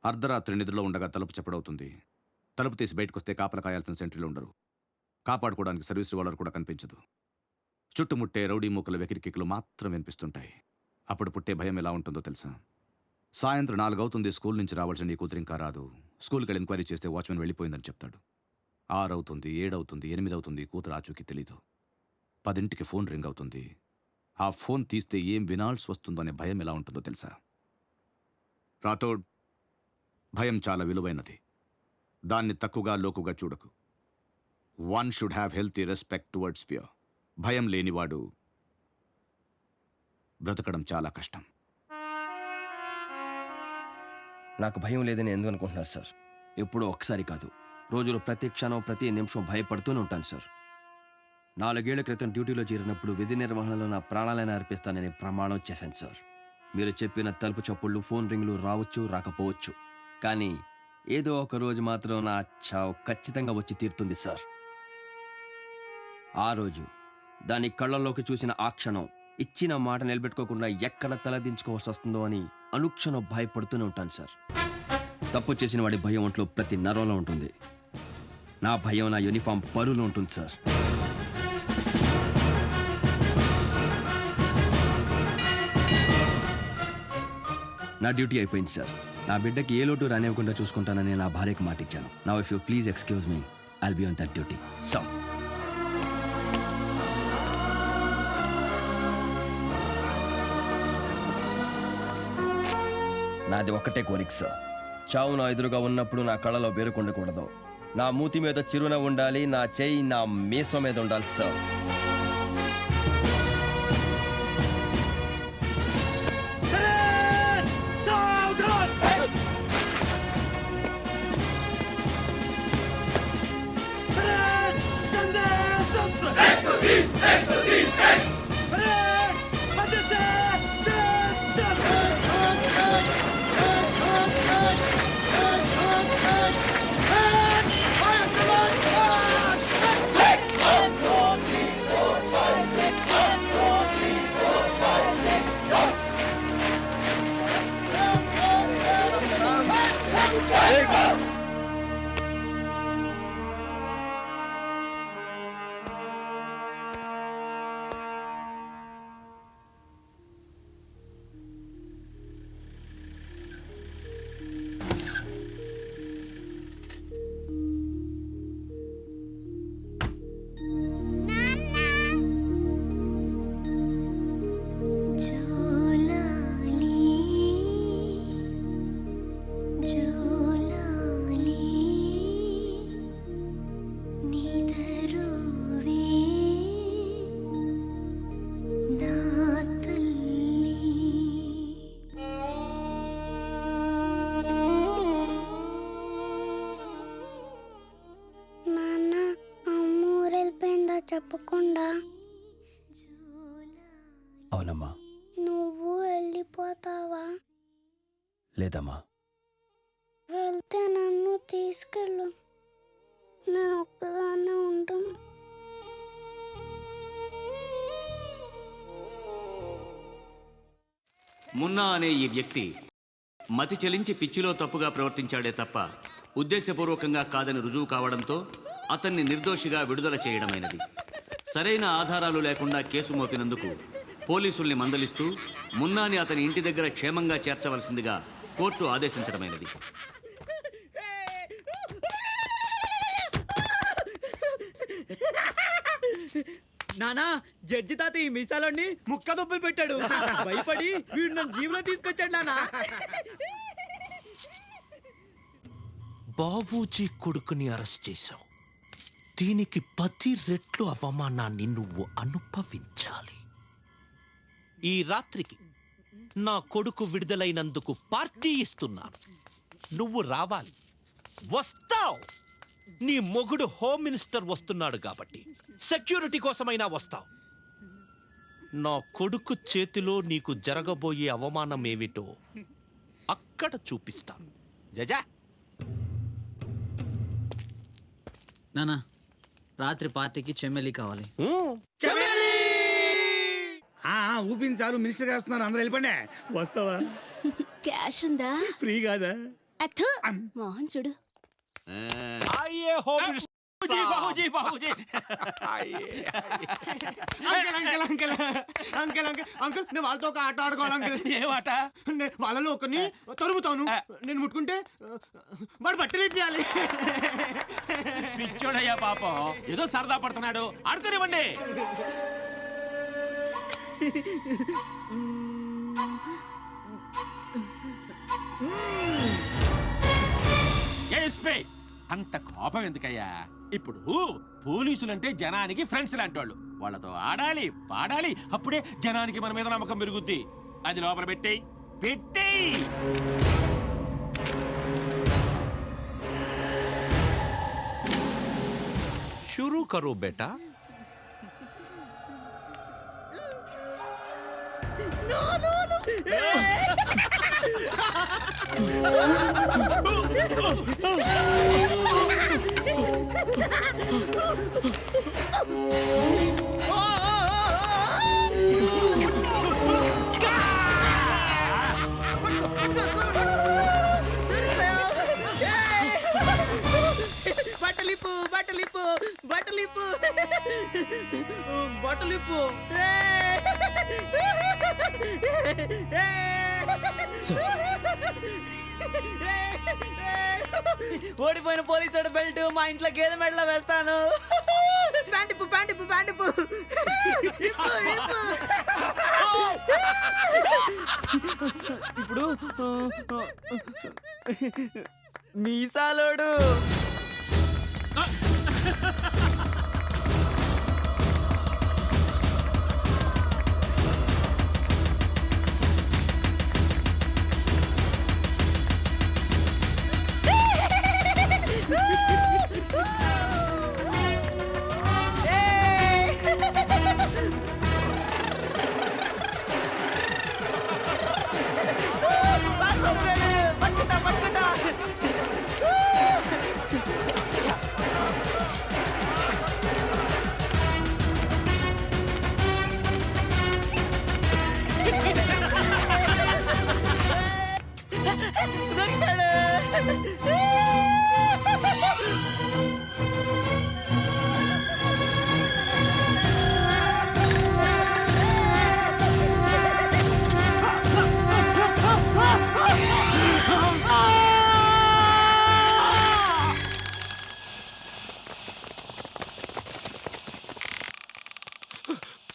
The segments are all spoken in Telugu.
అర్ధరాత్రి నిద్రలో ఉండగా తలుపు చెప్పడవుతుంది. తలుపు తీసి బయటకొస్తే కాపలా కాయాల్సిన సెంట్రీలు ఉండరు. కాపాడుకోవడానికి సర్వీస్ రివాల్వర్ కూడా కనిపించదు. చుట్టుముట్టే రౌడీ మూకల వెకిరికిక్కులు మాత్రం వినిపిస్తుంటాయి. అప్పుడు పుట్టే భయం ఎలా ఉంటుందో తెలుసా? సాయంత్రం 4 అవుతుంది, స్కూల్ నుంచి రావాల్సిన నీ కూతురు ఇంకా రాదు. స్కూల్కి వెళ్ళి ఎంక్వైరీ చేస్తే వాచ్మెన్ వెళ్ళిపోయిందని చెప్తాడు. 6 అవుతుంది, 7 అవుతుంది, 8 అవుతుంది, కూతురు ఆచూకీ తెలీదు. 10ంటికి ఫోన్ రింగ్ అవుతుంది. ఆ ఫోన్ తీస్తే ఏం వినాల్సి వస్తుందో అనే భయం ఎలా ఉంటుందో తెలుసా? రాథోడ్, భయం చాలా విలువైనది. దాన్ని తక్కువగా లోకుగా చూడకు. One should have healthy respect towards fear. భయం లేనివాడు బ్రతకడం చాలా కష్టం. నాకు భయం లేదని ఎందుకు అనుకుంటున్నారు సార్? ఎప్పుడో ఒకసారి కాదు, రోజులో ప్రతి క్షణం ప్రతి నిమిషం భయపడుతూనే ఉంటాను సార్. 4 ఏళ్ల క్రితం డ్యూటీలో చేరినప్పుడు విధి నిర్వహణలో నా ప్రాణాలైనా అర్పిస్తానని ప్రమాణం చేశాను సార్. మీరు చెప్పిన తలుపు చప్పుళ్ళు, ఫోన్ రింగులు రావచ్చు, రాకపోవచ్చు, కానీ ఏదో ఒక రోజు మాత్రం నా చావు ఖచ్చితంగా వచ్చి తీరుతుంది సార్. ఆ రోజు దాని కళ్ళల్లోకి చూసిన ఆ క్షణం ఇచ్చిన మాట నిలబెట్టుకోకుండా ఎక్కడ తలదించుకోవాల్సి వస్తుందో అని అనుక్షణం భయపడుతూనే ఉంటాను సార్. తప్పు చేసిన వాడి భయం ఒంట్లో ప్రతి నరంలో ఉంటుంది. నా భయం నా యూనిఫామ్ పరులో ఉంటుంది సార్. నా డ్యూటీ అయిపోయింది సార్. నా బిడ్డకి ఏ లోటు రానివ్వకుండా చూసుకుంటానని నా భార్యకు మాటిచ్చాను. Now if you please excuse me, I'll be on that duty. So నాది ఒక్కటే కోరిక సార్. చావు నా ఎదురుగా ఉన్నప్పుడు నా కళ్ళలో బెరుకుండకూడదు. నా మూతి మీద చిరునవ్వు ఉండాలి, నా చెయ్యి నా మీసం మీద ఉండాలి సార్. చెప్పకుండా. అవునమ్మా. నువ్వు వెళ్ళిపోతావా? లేదమ్మా. వెళ్తే నన్ను తీసుకెళ్ళు, నేను ఒక్కదాన్నే ఉంటాను. మున్నా అనే ఈ వ్యక్తి మతి చెలించి పిచ్చిలో తప్పుగా ప్రవర్తించాడే తప్ప ఉద్దేశపూర్వకంగా కాదని రుజువు కావడంతో అతన్ని నిర్దోషిగా విడుదల చేయడమైనది. సరైన ఆధారాలు లేకుండా కేసు మోపినందుకు పోలీసుల్ని మందలిస్తూ మున్నాని అతని ఇంటి దగ్గర క్షేమంగా చేర్చవలసిందిగా కోర్టు ఆదేశించడమైనది. నానా, జడ్జి తాత ఈ మీసాలోని ముక్క దుబ్బులు పెట్టాడు. భయపడి వీడు నన్ను జీవులో తీసుకొచ్చాడు నానా. బాబూజీ కొడుకుని అరెస్ట్ చేశావు. దీనికి 10 రెట్లు అవమానాన్ని నువ్వు అనుభవించాలి. ఈ రాత్రికి నా కొడుకు విడుదలైనందుకు పార్టీ ఇస్తున్నాను. నువ్వు రావాలి. వస్తావు. నీ మొగుడు హోమ్ మినిస్టర్ వస్తున్నాడు కాబట్టి సెక్యూరిటీ కోసమైనా వస్తావు. నా కొడుకు చేతిలో నీకు జరగబోయే అవమానం ఏమిటో అక్కడ చూపిస్తాను. జజా. నానా, రాత్రి పార్టీకి చెమ్మెలి కావాలి. ఊపించారు, మినిస్టర్ గారు వస్తున్నారు, అందరూ వెళ్ళిపోండి. వస్తావా? క్యాష్ ఉందా? ఫ్రీ కాదా? అత్తు మోహన్ చూడు. आइए हो Babuji Babuji uncle uncle uncle uncle uncle uncle నేను వాళ్ళతో ఒక ఆట ఆడుకోవాలి అంకుల్. ఏమాట నేను వాళ్ళలో ఒకరిని తరుముతాను. నేను ముట్టుకుంటే వాడు బట్టలు ఇప్పియాలి. పిచ్చోడయ్యా పాపం ఏదో సరదా పడుతున్నాడు ఆడుకోనివ్వండి. ఎస్పీ అంత కోపం ఎందుకయ్యా? ఇప్పుడు పోలీసులంటే జనానికి ఫ్రెండ్స్ లాంటి వాళ్ళు. వాళ్ళతో ఆడాలి పాడాలి, అప్పుడే జనానికి మన మీద నమ్మకం పెరుగుద్ది. అది లోపల పెట్టేయ్ పెట్టేయ్. शुरू करो बेटा. బట్టలిప్పు బట్టలిప్పు బట్టలిప్పు బట్టలిప్పు. ఓడిపోయిన పోలీసు బెల్ట్ మా ఇంట్లో గేదె మెడలో వేస్తాను. ప్యాంటిప్పు ప్యాంటిప్పు ప్యాంటిప్పు. ఇప్పుడు మీసాలోడు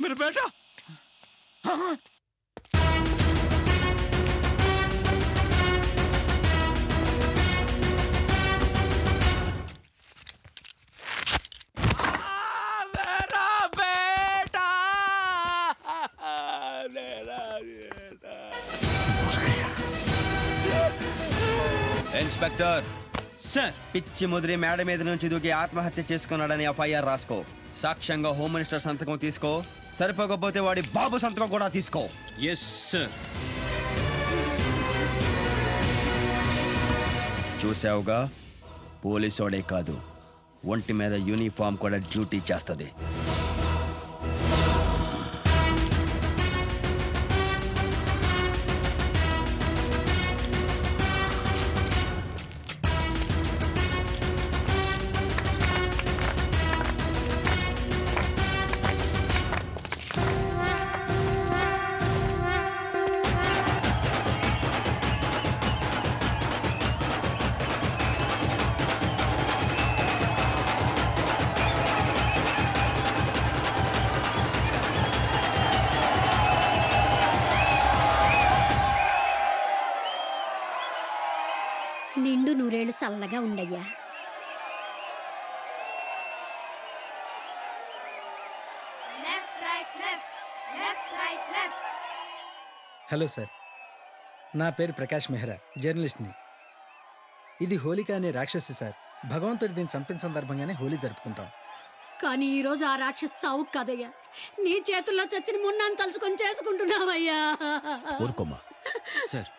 मेरा बेटा ఇన్స్పెక్టర్ సార్, పిచ్చి ముదిరి మేడ మీద నుంచి దూకి ఆత్మహత్య చేసుకున్నాడని ఎఫ్ఐఆర్ రాసుకో. సాక్ష్యంగా హోమ్ మినిస్టర్ సంతకం తీసుకో. సరిపోకపోతే వాడి బాబు సంతకం కూడా తీసుకో. Yes sir. చూసావుగా, పోలీసోడే కాదు, ఒంటి మీద యూనిఫామ్ కూడా డ్యూటీ చేస్తుంది. నిండు నూరేళ్ళు చల్లగా ఉండయ్యా. హలో సార్, నా పేరు ప్రకాష్ మెహ్రా, జర్నలిస్ట్ని. ఇది హోలిక అనే రాక్షసి సార్. భగవంతుడి దీన్ని చంపిన సందర్భంగానే హోలీ జరుపుకుంటాం. కానీ ఈ రోజు ఆ రాక్షస్ చావు కాదయ్యా, నీ చేతుల్లో చచ్చిన మున్నాను తలుచుకొని చేసుకుంటున్నావయ్యా. ఊరుకోమ్మా. సార్,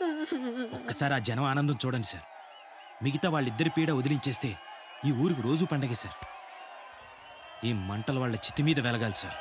ఒక్కసారి ఆ జనం ఆనందం చూడండి సార్. మిగతా వాళ్ళిద్దరి పీడ వదిలించేస్తే ఈ ఊరికి రోజు పండగే సార్. ఈ మంటలు వాళ్ళ చిత్తి మీద వెలగాలి సార్.